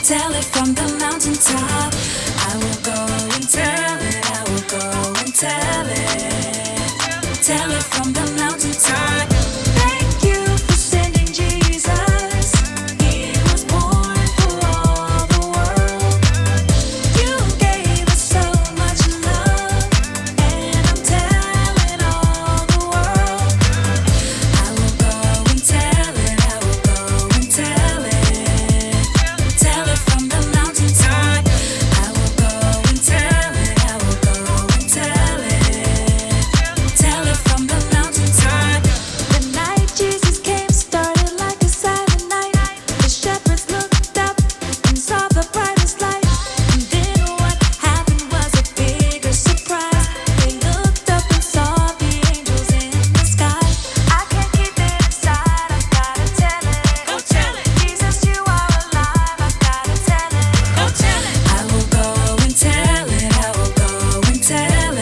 tell it from the mountaintop. I will go and tell it, I will go and tell it from the mountaintop. Thank you for sending Jesus. He was born for all the world. You gave us so much love, and I'm telling all the world. I will go and tell it, I will go and tell it from the mountaintop. I will go and tell it, I will go and tell it from the mountaintop. The night Jesus came started like a silent night. The shepherds looked up and saw the brightest light. And then what happened was a bigger surprise. They looked up and saw the angels in the sky. I can't keep it inside, I've gotta tell it. Go tell it. Jesus, you are alive, I've gotta tell it. Go tell it. I will go and tell it, I will go and tell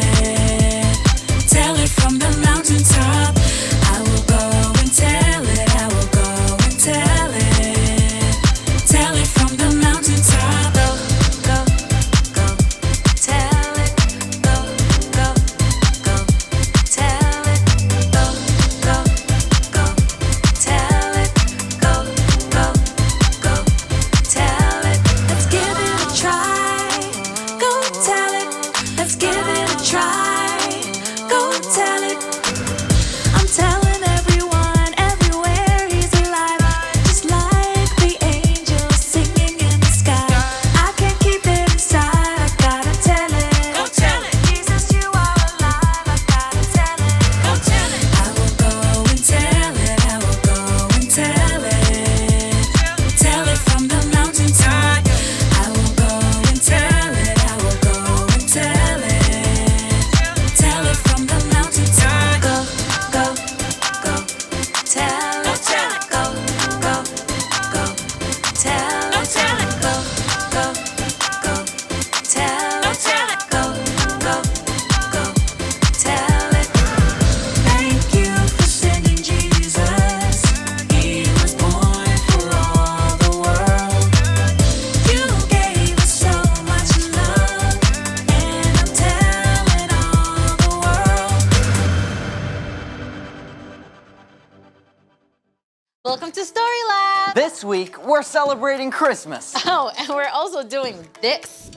it from the mountaintop. I will go and tell it, I will go and tell it from the mountaintop. Go, go, go, tell it. Go, go, go, tell it. Go, go, go, tell it. Go, go, go, tell it. Let's give it a try. Go tell it. Let's give it a try. Go tell it. I'm telling everyone, everywhere he's alive. Just like the angels singing in the sky. I can't keep it inside, I gotta tell it. Go tell it. Jesus, you are alive, I gotta tell it. Go tell it. I will go and tell it, I will go and tell it from the mountaintop. I will go and tell it, I will go and tell it from the mountaintop. Go, go, go, tell it. Go, go, go, tell it. Go, go, go, tell it. Go, go, go, tell it. Thank you for sending Jesus. He was born for all the world. You gave us so much love, and I'm telling all the world. Welcome to Story Lab! This week, we're celebrating Christmas. Oh, and we're also doing this.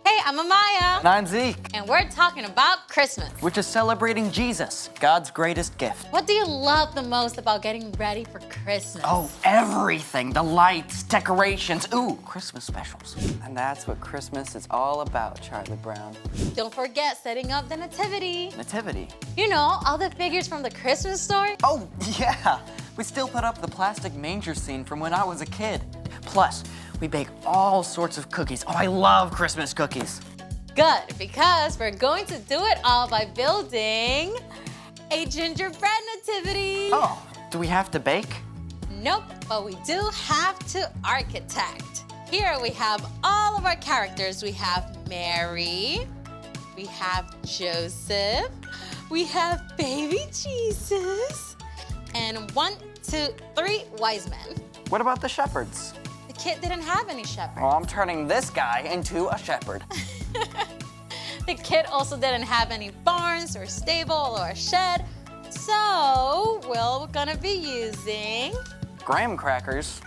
Hey, I'm Amaya, And I'm Zeke, and we're talking about Christmas. which is celebrating Jesus, God's greatest gift. What do you love the most about getting ready for Christmas? Oh, everything. The lights, decorations, ooh, Christmas specials. And that's what Christmas is all about, Charlie Brown. Don't forget setting up the nativity. Nativity. You know, all the figures from the Christmas story. Oh, yeah. We still put up the plastic manger scene from when I was a kid. Plus, we bake all sorts of cookies. Oh, I love Christmas cookies. Good, because we're going to do it all by building a gingerbread nativity. Oh, do we have to bake? Nope, but we do have to architect. Here we have all of our characters. We have Mary, we have Joseph, we have baby Jesus, and 1, 2, 3 wise men. What about the shepherds? The kid didn't have any shepherd. Oh, I'm turning this guy into a shepherd. The kid also didn't have any barns or stable or a shed. So we're gonna be using, Graham crackers.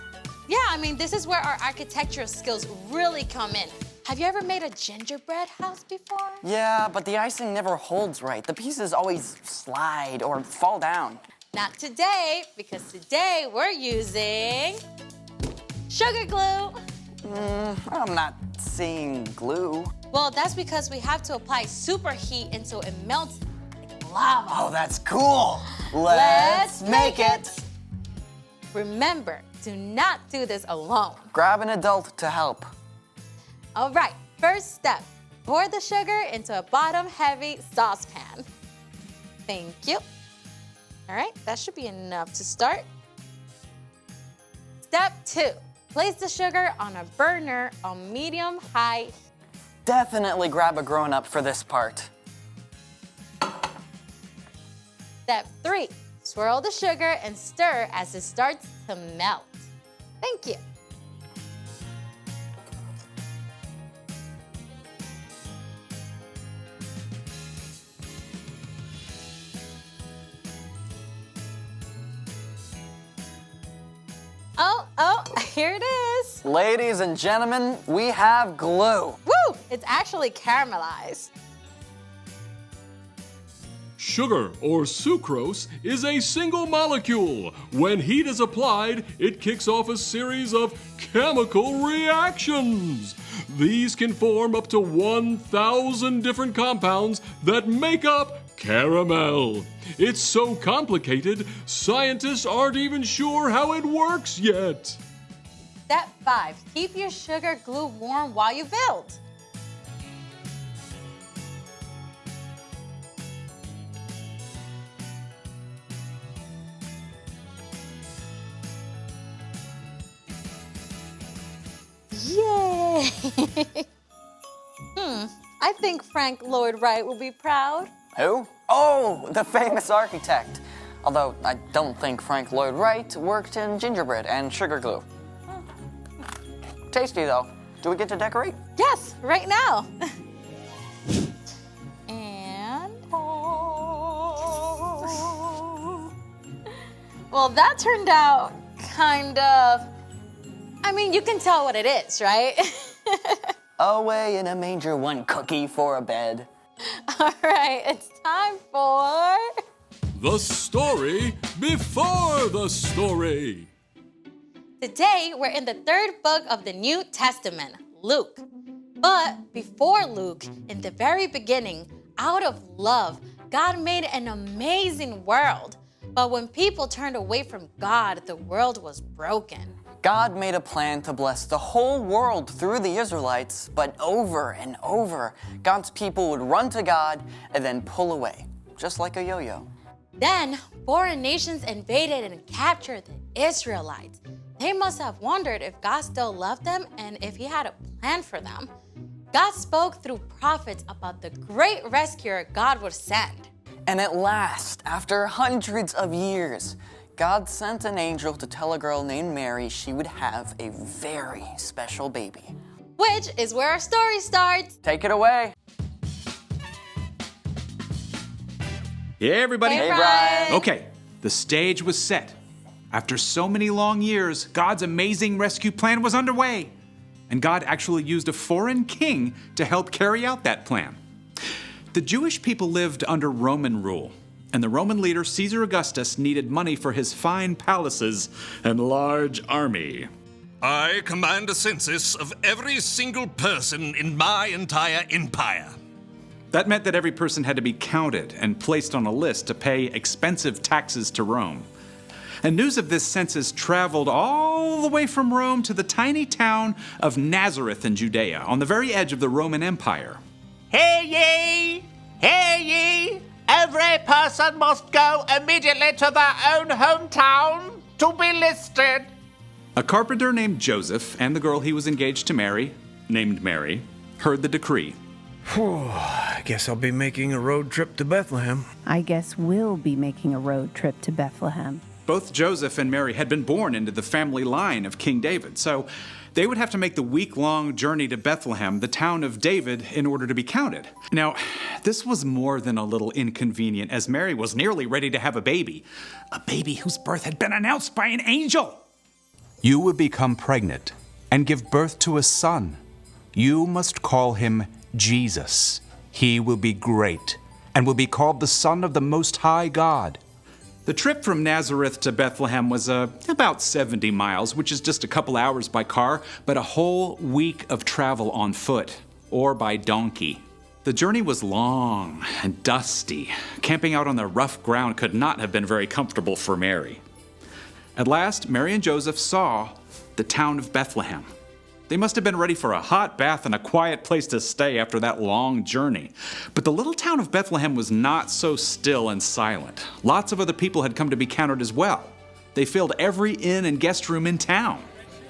yeah, I mean, this is where our architectural skills really come in. Have you ever made a gingerbread house before? Yeah, but the icing never holds right. The pieces always slide or fall down. Not today, because today we're using sugar glue. I'm not seeing glue. Well, that's because we have to apply superheat until it melts like lava. Oh, that's cool. Let's make it. Remember, do not do this alone. Grab an adult to help. All right, first step, pour the sugar into a bottom-heavy saucepan. Thank you. All right, that should be enough to start. Step 2, place the sugar on a burner on medium-high heat. Definitely grab a grown-up for this part. Step 3, swirl the sugar and stir as it starts to melt. Thank you. Oh, here it is. Ladies and gentlemen, we have glue. Woo! It's actually caramelized. Sugar, or sucrose, is a single molecule. When heat is applied, it kicks off a series of chemical reactions. These can form up to 1,000 different compounds that make up caramel. It's so complicated, scientists aren't even sure how it works yet. Step 5, keep your sugar glue warm while you build. Yay! I think Frank Lloyd Wright will be proud. Who? Oh, the famous architect. Although I don't think Frank Lloyd Wright worked in gingerbread and sugar glue. Tasty though. Do we get to decorate? Yes, right now. And well, that turned out kind of, I mean, you can tell what it is, right? Away in a manger, one cookie for a bed. All right, it's time for The story before the story. Today, we're in the 3rd book of the New Testament, Luke. But before Luke, in the very beginning, out of love, God made an amazing world. But when people turned away from God, the world was broken. God made a plan to bless the whole world through the Israelites, but over and over, God's people would run to God and then pull away, just like a yo-yo. Then, foreign nations invaded and captured the Israelites. They must have wondered if God still loved them and if he had a plan for them. God spoke through prophets about the great rescuer God would send. And at last, after hundreds of years, God sent an angel to tell a girl named Mary she would have a very special baby. Which is where our story starts. Take it away. Hey, everybody. Hey, Brian. Okay, the stage was set. After so many long years, God's amazing rescue plan was underway. And God actually used a foreign king to help carry out that plan. The Jewish people lived under Roman rule, and the Roman leader Caesar Augustus needed money for his fine palaces and large army. I command a census of every single person in my entire empire. That meant that every person had to be counted and placed on a list to pay expensive taxes to Rome. And news of this census traveled all the way from Rome to the tiny town of Nazareth in Judea, on the very edge of the Roman Empire. Hear ye! Hear ye! Every person must go immediately to their own hometown to be listed. A carpenter named Joseph and the girl he was engaged to marry, named Mary, heard the decree. I guess I'll be making a road trip to Bethlehem. I guess we'll be making a road trip to Bethlehem. Both Joseph and Mary had been born into the family line of King David, so they would have to make the week-long journey to Bethlehem, the town of David, in order to be counted. Now, this was more than a little inconvenient, as Mary was nearly ready to have a baby whose birth had been announced by an angel. You will become pregnant and give birth to a son. You must call him Jesus. He will be great and will be called the Son of the Most High God. The trip from Nazareth to Bethlehem was about 70 miles, which is just a couple hours by car, but a whole week of travel on foot or by donkey. The journey was long and dusty. Camping out on the rough ground could not have been very comfortable for Mary. At last, Mary and Joseph saw the town of Bethlehem. They must have been ready for a hot bath and a quiet place to stay after that long journey. But the little town of Bethlehem was not so still and silent. Lots of other people had come to be counted as well. They filled every inn and guest room in town.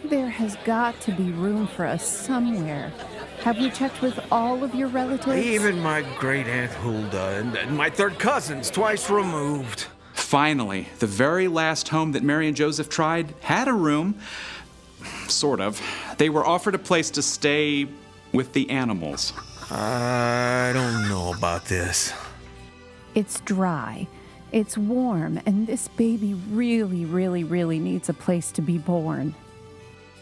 There has got to be room for us somewhere. Have you checked with all of your relatives? Even my great Aunt Hulda and my third cousins twice removed. Finally, the very last home that Mary and Joseph tried had a room. Sort of. They were offered a place to stay with the animals. I don't know about this. It's dry, it's warm, and this baby really, really, really needs a place to be born.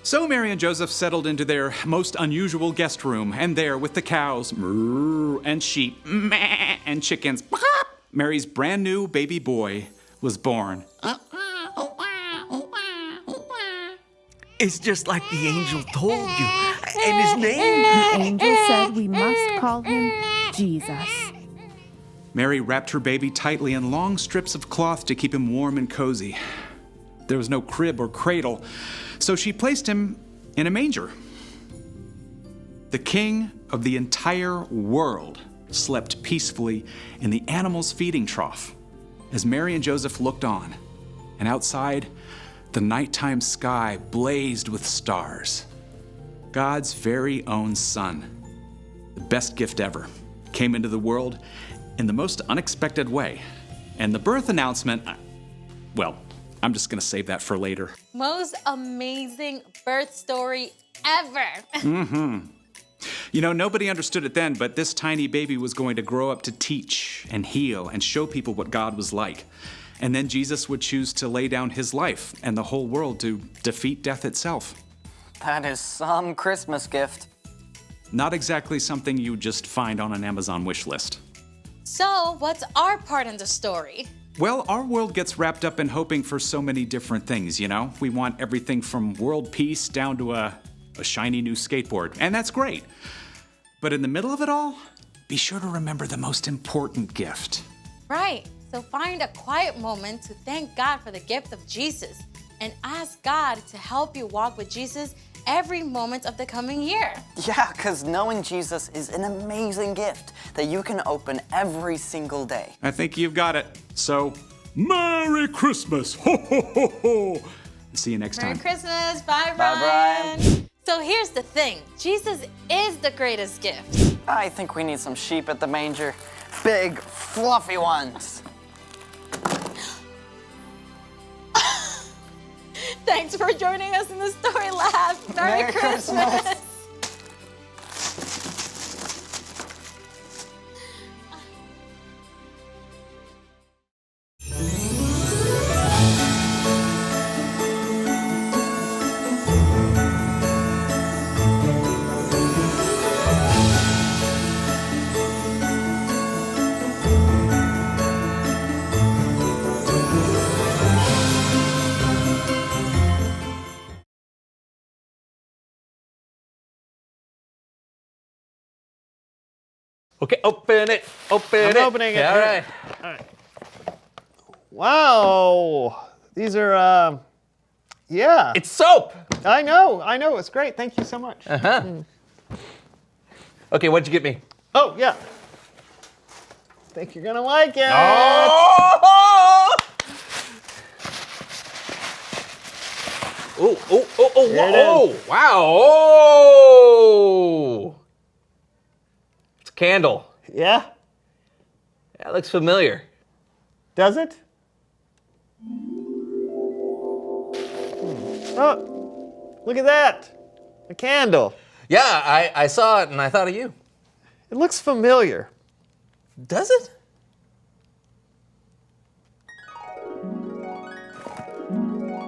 So Mary and Joseph settled into their most unusual guest room, and there, with the cows, moo, and sheep, meh, and chickens, pop, Mary's brand new baby boy was born. It's just like the angel told you. And his name? The angel said we must call him Jesus. Mary wrapped her baby tightly in long strips of cloth to keep him warm and cozy. There was no crib or cradle, so she placed him in a manger. The king of the entire world slept peacefully in the animal's feeding trough as Mary and Joseph looked on, and outside, the nighttime sky blazed with stars. God's very own son, the best gift ever, came into the world in the most unexpected way. And the birth announcement, well, I'm just gonna save that for later. Most amazing birth story ever. You know, nobody understood it then, but this tiny baby was going to grow up to teach and heal and show people what God was like. And then Jesus would choose to lay down his life and the whole world to defeat death itself. That is some Christmas gift. Not exactly something you just find on an Amazon wish list. So, what's our part in the story? Well, our world gets wrapped up in hoping for so many different things, you know? We want everything from world peace down to a shiny new skateboard, and that's great. But in the middle of it all, be sure to remember the most important gift. Right. So find a quiet moment to thank God for the gift of Jesus and ask God to help you walk with Jesus every moment of the coming year. Yeah, because knowing Jesus is an amazing gift that you can open every single day. I think you've got it. So, Merry Christmas! Ho, ho, ho, ho! see you next Merry time. Christmas. Bye, Bye, Brian. So here's the thing. Jesus is the greatest gift. I think we need some sheep at the manger. Big, fluffy ones. Thanks for joining us in the Story Lab. Merry Christmas. Okay, open it. Open it. I'm opening it. Yeah, all right. All right. Wow. These are, yeah. It's soap. I know. It's great. Thank you so much. Okay, what'd you get me? Oh, yeah. Think you're going to like it. Oh! Oh, wow. Oh! It's a candle. Yeah? That looks familiar. Does it? Oh, look at that. A candle. Yeah, I saw it and I thought of you. It looks familiar. Does it?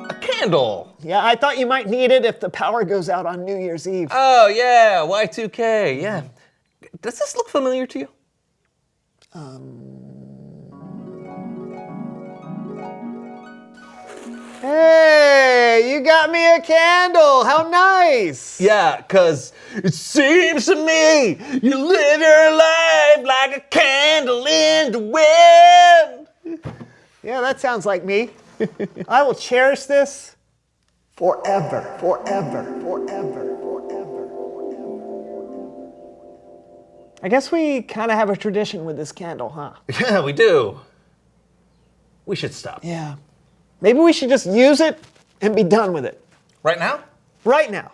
A candle. Yeah, I thought you might need it if the power goes out on New Year's Eve. Oh, yeah, Y2K, yeah. Does this look familiar to you? Hey, you got me a candle. How nice. Yeah, 'cause it seems to me you live your life like a candle in the wind. Yeah, that sounds like me. I will cherish this forever, forever, forever, forever, forever. I guess we kind of have a tradition with this candle, huh? Yeah, we do. We should stop. Yeah. Maybe we should just use it and be done with it. Right now? Right now.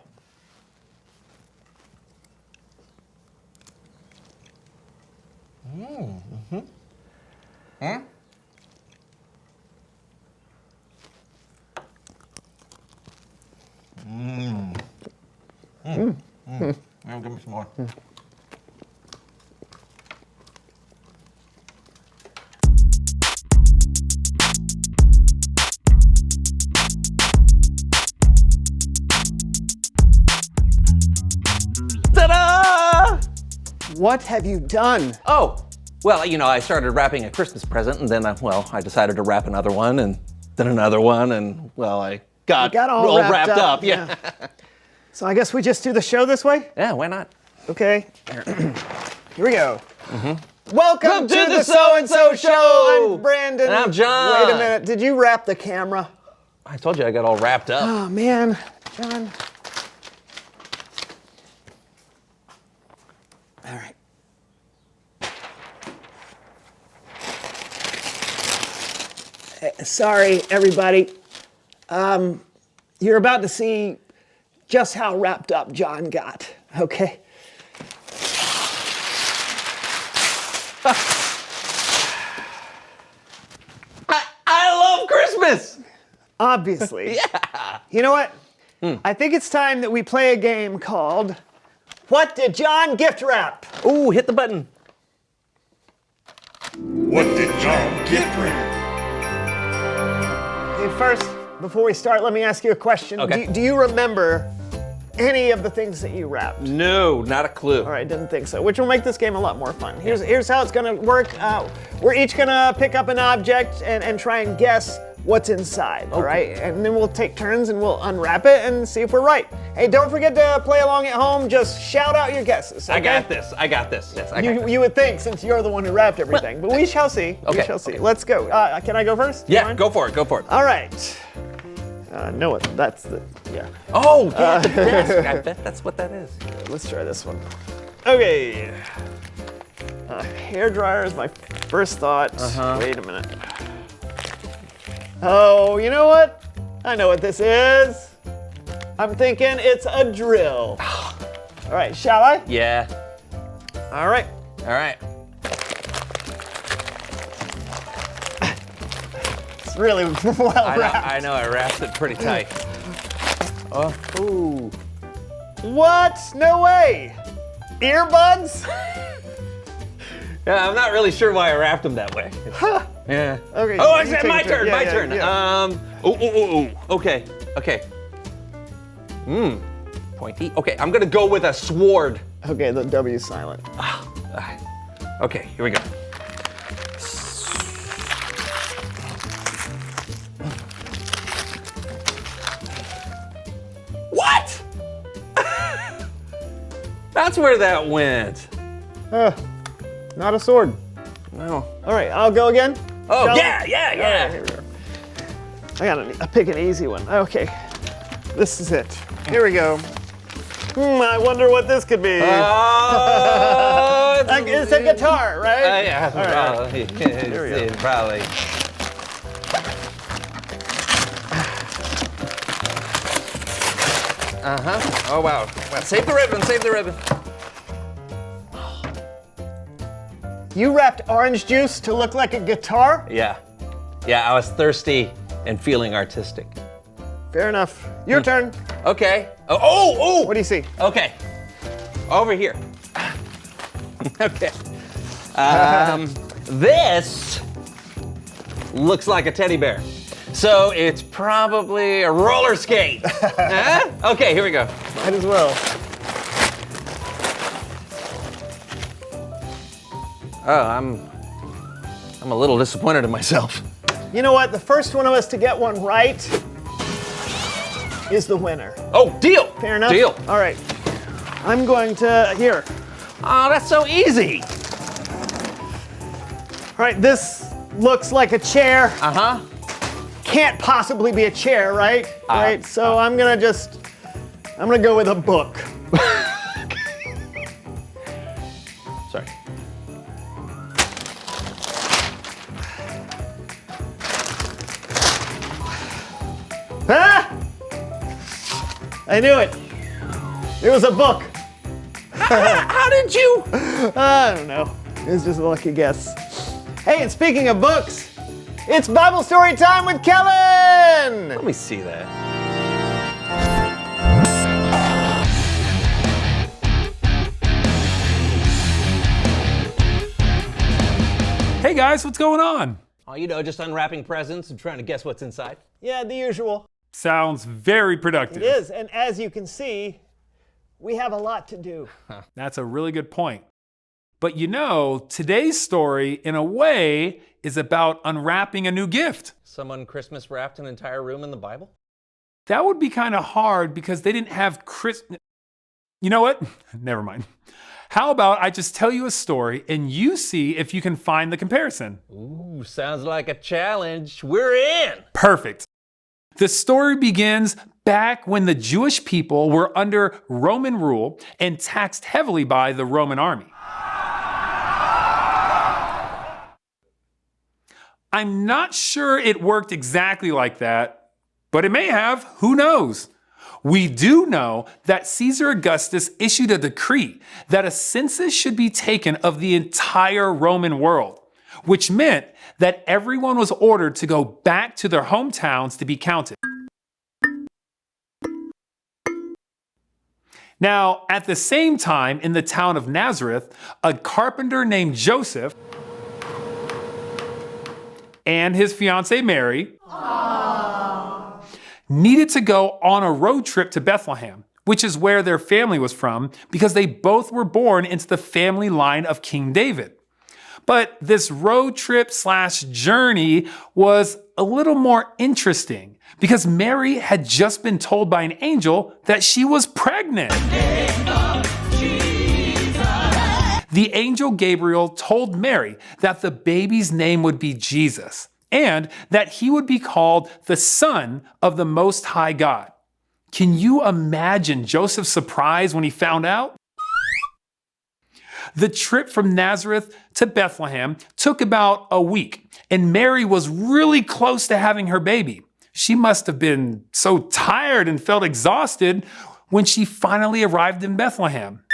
some more. Ta-da! What have you done? Oh, well, you know, I started wrapping a Christmas present, and then, I decided to wrap another one, and then another one, and, well, I got all wrapped up. Yeah. So I guess we just do the show this way? Yeah, why not? Okay. Here we go. Welcome to the So-and-So Show. I'm Brandon. And I'm John. Wait a minute. Did you wrap the camera? I told you I got all wrapped up. Oh, man. John. All right. Sorry, everybody. You're about to see just how wrapped up John got, okay? I love Christmas! Obviously. Yeah. You know what? I think it's time that we play a game called What Did John Gift Wrap? Ooh, hit the button. What did John gift wrap? Okay, first, before we start, let me ask you a question. Okay. Do you remember any of the things that you wrapped? No, not a clue. All right, didn't think so, which will make this game a lot more fun. Here's how it's gonna work. We're each gonna pick up an object and try and guess what's inside, all right? And then we'll take turns and we'll unwrap it and see if we're right. Hey, don't forget to play along at home. Just shout out your guesses, okay? I got this. Yes, I got this. You would think, since you're the one who wrapped everything, but we shall see. Okay, We shall see. okay. Let's go. Can I go first? Yeah, go for it. All right. No, that's the, yeah. Oh, yeah, the desk. I bet that's what that is. Let's try this one. Okay. Hair dryer is my first thought. Wait a minute. Oh, you know what? I know what this is. I'm thinking it's a drill. All right, shall I? Yeah. All right. All right. It's really well wrapped. I know, I wrapped it pretty tight. Oh, ooh. What? No way. Earbuds? Yeah, I'm not really sure why I wrapped them that way. Yeah. Okay. Oh, you it's take my a turn. Yeah, My yeah, turn. yeah. Okay. Pointy. Okay, I'm gonna go with a sword. Okay, the W's silent. Okay, here we go. What? That's where that went. Not a sword. No. All right, I'll go again. Oh, Shall yeah. All right, here we go. I pick an easy one. Okay, this is it. Here we go. I wonder what this could be. Oh, it's a guitar, right? Yeah, All right. Here we go. Probably. Oh, wow. Save the ribbon. You wrapped orange juice to look like a guitar? Yeah, I was thirsty and feeling artistic. Fair enough. Your turn. Okay. Oh! What do you see? Okay. Over here. Okay. This looks like a teddy bear. So it's probably a roller skate. Huh? Okay, here we go. Might as well. Oh, I'm a little disappointed in myself. You know what? The first one of us to get one right is the winner. Oh, deal. Fair enough? Deal. All right. I'm going to, here. Oh, that's so easy. All right, this looks like a chair. Uh-huh. Can't possibly be a chair, right? Right, so I'm gonna go with a book. Sorry. Ah! I knew it. It was a book. How did you? I don't know. It was just a lucky guess. Hey, and speaking of books, it's Bible story time with Kellen! Let me see that. Hey guys, what's going on? Oh, you know, just unwrapping presents and trying to guess what's inside. Yeah, the usual. Sounds very productive. It is, and as you can see, we have a lot to do. That's a really good point. But you know, today's story, in a way, is about unwrapping a new gift. Someone Christmas wrapped an entire room in the Bible? That would be kind of hard because they didn't have Christmas. You know what? Never mind. How about I just tell you a story and you see if you can find the comparison? Ooh, sounds like a challenge. We're in. Perfect. The story begins back when the Jewish people were under Roman rule and taxed heavily by the Roman army. I'm not sure it worked exactly like that, but it may have. Who knows? We do know that Caesar Augustus issued a decree that a census should be taken of the entire Roman world, which meant that everyone was ordered to go back to their hometowns to be counted. Now, at the same time, in the town of Nazareth, a carpenter named Joseph and his fiancée Mary needed to go on a road trip to Bethlehem, which is where their family was from, because they both were born into the family line of King David. But this road trip / journey was a little more interesting because Mary had just been told by an angel that she was pregnant. The angel Gabriel told Mary that the baby's name would be Jesus, and that he would be called the Son of the Most High God. Can you imagine Joseph's surprise when he found out? The trip from Nazareth to Bethlehem took about a week, and Mary was really close to having her baby. She must have been so tired and felt exhausted when she finally arrived in Bethlehem.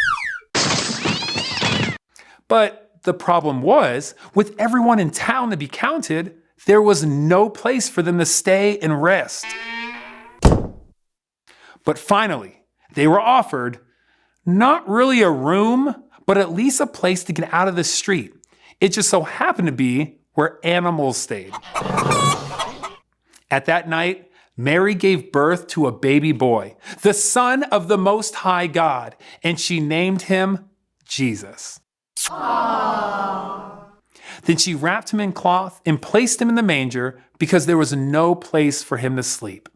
But the problem was, with everyone in town to be counted, there was no place for them to stay and rest. But finally, they were offered not really a room, but at least a place to get out of the street. It just so happened to be where animals stayed. At that night, Mary gave birth to a baby boy, the Son of the Most High God, and she named him Jesus. Then she wrapped him in cloth and placed him in the manger because there was no place for him to sleep.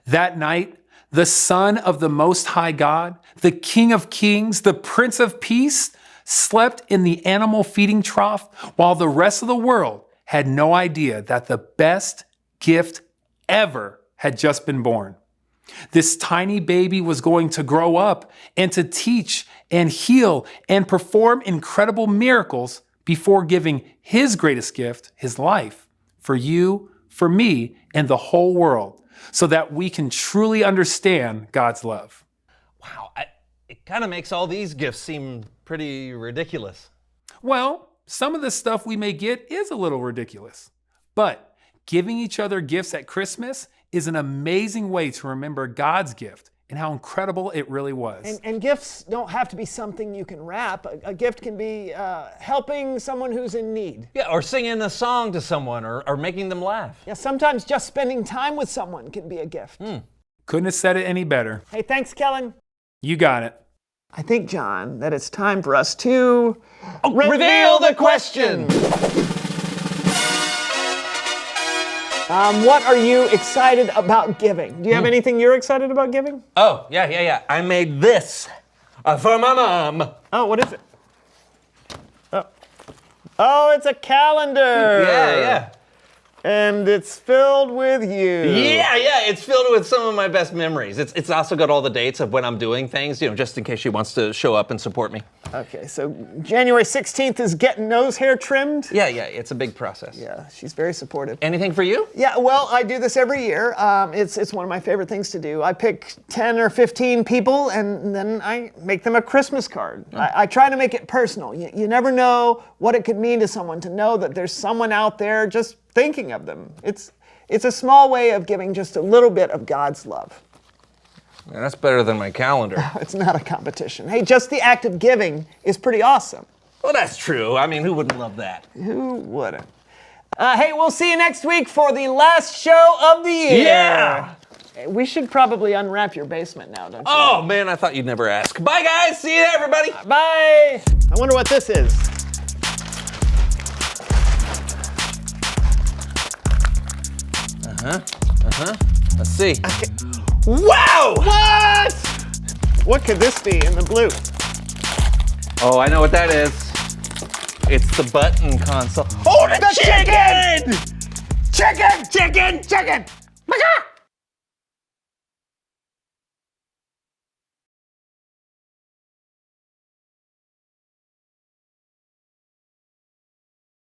That night, the Son of the Most High God, the King of Kings, the Prince of Peace, slept in the animal feeding trough while the rest of the world had no idea that the best gift ever had just been born. This tiny baby was going to grow up and to teach and heal and perform incredible miracles before giving his greatest gift, his life, for you, for me, and the whole world, so that we can truly understand God's love. Wow, it kind of makes all these gifts seem pretty ridiculous. Well, some of the stuff we may get is a little ridiculous, but giving each other gifts at Christmas is an amazing way to remember God's gift and how incredible it really was. And gifts don't have to be something you can wrap. A gift can be helping someone who's in need. Yeah, or singing a song to someone or making them laugh. Yeah, sometimes just spending time with someone can be a gift. Couldn't have said it any better. Hey, thanks, Kellen. You got it. I think, John, that it's time for us to reveal the question. What are you excited about giving? Do you have anything you're excited about giving? Oh, yeah. I made this for my mom. Oh, what is it? Oh, it's a calendar. Yeah. And it's filled with you. Yeah, it's filled with some of my best memories. It's also got all the dates of when I'm doing things, just in case she wants to show up and support me. Okay, so January 16th is getting nose hair trimmed? Yeah, it's a big process. Yeah, she's very supportive. Anything for you? Yeah, well, I do this every year. It's one of my favorite things to do. I pick 10 or 15 people, and then I make them a Christmas card. I try to make it personal. You never know what it could mean to someone to know that there's someone out there just thinking of them. It's a small way of giving just a little bit of God's love. Yeah, that's better than my calendar. It's not a competition. Hey, just the act of giving is pretty awesome. Well, that's true. I mean, who wouldn't love that? Who wouldn't? Hey, we'll see you next week for the last show of the year. Yeah! We should probably unwrap your basement now, don't you? Oh, man, I thought you'd never ask. Bye, guys. See you there, everybody. Bye. I wonder what this is. Let's see. Wow! What? What could this be in the blue? Oh, I know what that is. It's the button console. Oh, the chicken! Chicken! Chicken! Chicken!